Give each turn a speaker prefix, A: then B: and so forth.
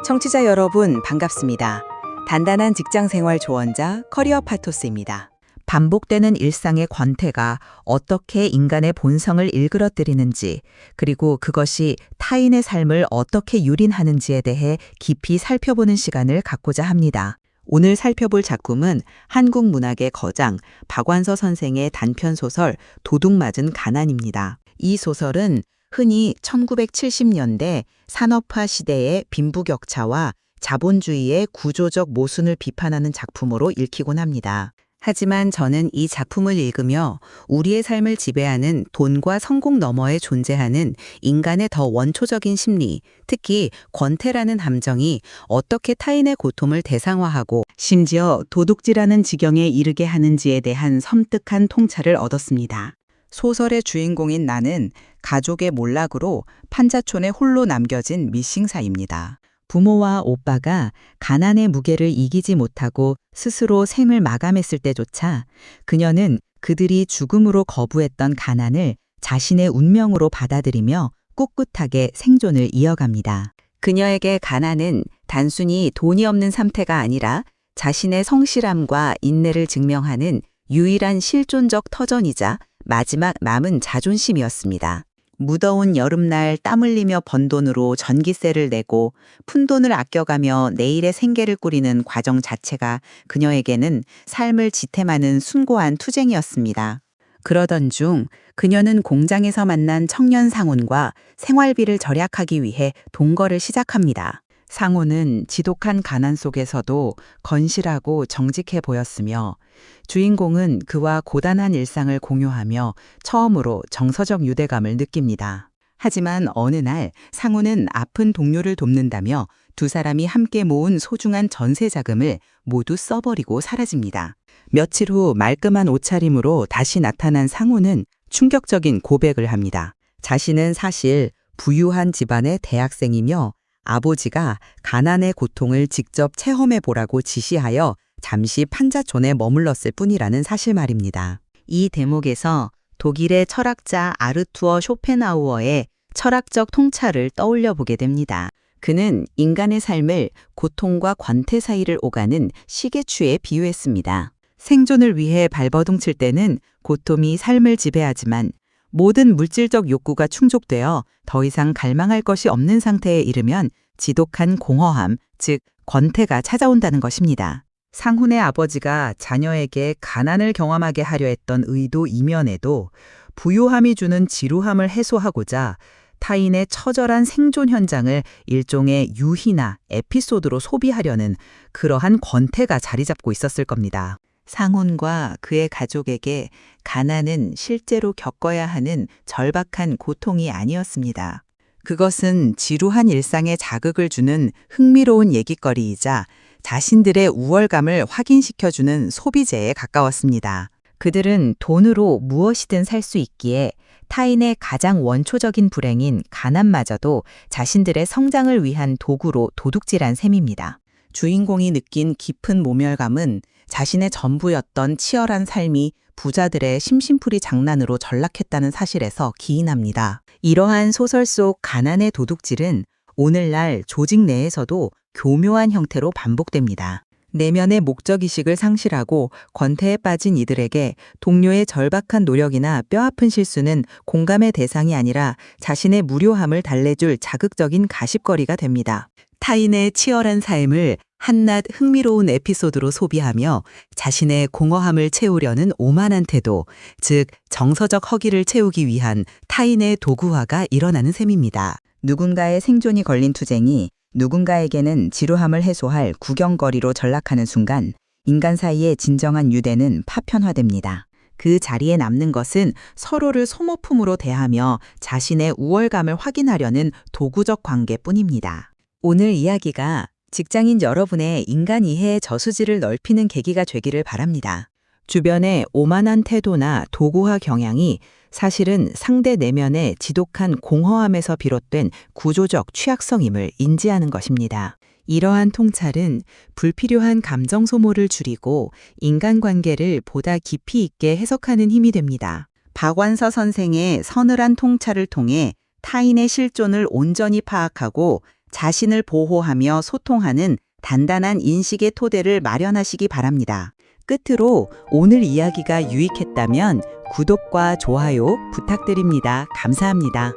A: 청취자 여러분 반갑습니다. 단단한 직장생활 조언자 커리어 파토스입니다.
B: 반복되는 일상의 권태가 어떻게 인간의 본성을 일그러뜨리는지, 그리고 그것이 타인의 삶을 어떻게 유린하는지에 대해 깊이 살펴보는 시간을 갖고자 합니다.
A: 오늘 살펴볼 작품은 한국 문학의 거장 박완서 선생의 단편소설 도둑맞은 가난입니다. 이 소설은 흔히 1970년대 산업화 시대의 빈부격차와 자본주의의 구조적 모순을 비판하는 작품으로 읽히곤 합니다. 하지만 저는 이 작품을 읽으며 우리의 삶을 지배하는 돈과 성공 너머에 존재하는 인간의 더 원초적인 심리, 특히 권태라는 함정이 어떻게 타인의 고통을 대상화하고 심지어 도둑질하는 지경에 이르게 하는지에 대한 섬뜩한 통찰을 얻었습니다. 소설의 주인공인 나는 가족의 몰락으로 판자촌에 홀로 남겨진 미싱사입니다. 부모와 오빠가 가난의 무게를 이기지 못하고 스스로 생을 마감했을 때조차 그녀는 그들이 죽음으로 거부했던 가난을 자신의 운명으로 받아들이며 꿋꿋하게 생존을 이어갑니다. 그녀에게 가난은 단순히 돈이 없는 상태가 아니라 자신의 성실함과 인내를 증명하는 유일한 실존적 터전이자 마지막 남은 자존심이었습니다. 무더운 여름날 땀 흘리며 번 돈으로 전기세를 내고 푼돈을 아껴가며 내일의 생계를 꾸리는 과정 자체가 그녀에게는 삶을 지탱하는 숭고한 투쟁이었습니다. 그러던 중 그녀는 공장에서 만난 청년 상훈과 생활비를 절약하기 위해 동거를 시작합니다. 상훈은 지독한 가난 속에서도 건실하고 정직해 보였으며 주인공은 그와 고단한 일상을 공유하며 처음으로 정서적 유대감을 느낍니다. 하지만 어느 날 상훈은 아픈 동료를 돕는다며 두 사람이 함께 모은 소중한 전세 자금을 모두 써버리고 사라집니다. 며칠 후 말끔한 옷차림으로 다시 나타난 상훈은 충격적인 고백을 합니다. 자신은 사실 부유한 집안의 대학생이며 아버지가 가난의 고통을 직접 체험해 보라고 지시하여 잠시 판자촌에 머물렀을 뿐이라는 사실 말입니다. 이 대목에서 독일의 철학자 아르투어 쇼펜하우어의 철학적 통찰을 떠올려 보게 됩니다. 그는 인간의 삶을 고통과 권태 사이를 오가는 시계추에 비유했습니다. 생존을 위해 발버둥 칠 때는 고통이 삶을 지배하지만 모든 물질적 욕구가 충족되어 더 이상 갈망할 것이 없는 상태에 이르면 지독한 공허함, 즉 권태가 찾아온다는 것입니다. 상훈의 아버지가 자녀에게 가난을 경험하게 하려 했던 의도 이면에도 부유함이 주는 지루함을 해소하고자 타인의 처절한 생존 현장을 일종의 유희나 에피소드로 소비하려는 그러한 권태가 자리 잡고 있었을 겁니다. 상훈과 그의 가족에게 가난은 실제로 겪어야 하는 절박한 고통이 아니었습니다. 그것은 지루한 일상에 자극을 주는 흥미로운 얘기거리이자 자신들의 우월감을 확인시켜주는 소비재에 가까웠습니다. 그들은 돈으로 무엇이든 살 수 있기에 타인의 가장 원초적인 불행인 가난마저도 자신들의 성장을 위한 도구로 도둑질한 셈입니다. 주인공이 느낀 깊은 모멸감은 자신의 전부였던 치열한 삶이 부자들의 심심풀이 장난으로 전락했다는 사실에서 기인합니다. 이러한 소설 속 가난의 도둑질은 오늘날 조직 내에서도 교묘한 형태로 반복됩니다. 내면의 목적의식을 상실하고 권태에 빠진 이들에게 동료의 절박한 노력이나 뼈아픈 실수는 공감의 대상이 아니라 자신의 무료함을 달래줄 자극적인 가십거리가 됩니다. 타인의 치열한 삶을 한낱 흥미로운 에피소드로 소비하며 자신의 공허함을 채우려는 오만한 태도, 즉 정서적 허기를 채우기 위한 타인의 도구화가 일어나는 셈입니다. 누군가의 생존이 걸린 투쟁이 누군가에게는 지루함을 해소할 구경거리로 전락하는 순간 인간 사이의 진정한 유대는 파편화됩니다. 그 자리에 남는 것은 서로를 소모품으로 대하며 자신의 우월감을 확인하려는 도구적 관계뿐입니다. 오늘 이야기가 직장인 여러분의 인간 이해의 저수지를 넓히는 계기가 되기를 바랍니다. 주변의 오만한 태도나 도구화 경향이 사실은 상대 내면의 지독한 공허함에서 비롯된 구조적 취약성임을 인지하는 것입니다. 이러한 통찰은 불필요한 감정 소모를 줄이고 인간관계를 보다 깊이 있게 해석하는 힘이 됩니다. 박완서 선생의 서늘한 통찰을 통해 타인의 실존을 온전히 파악하고 자신을 보호하며 소통하는 단단한 인식의 토대를 마련하시기 바랍니다. 끝으로 오늘 이야기가 유익했다면 구독과 좋아요 부탁드립니다. 감사합니다.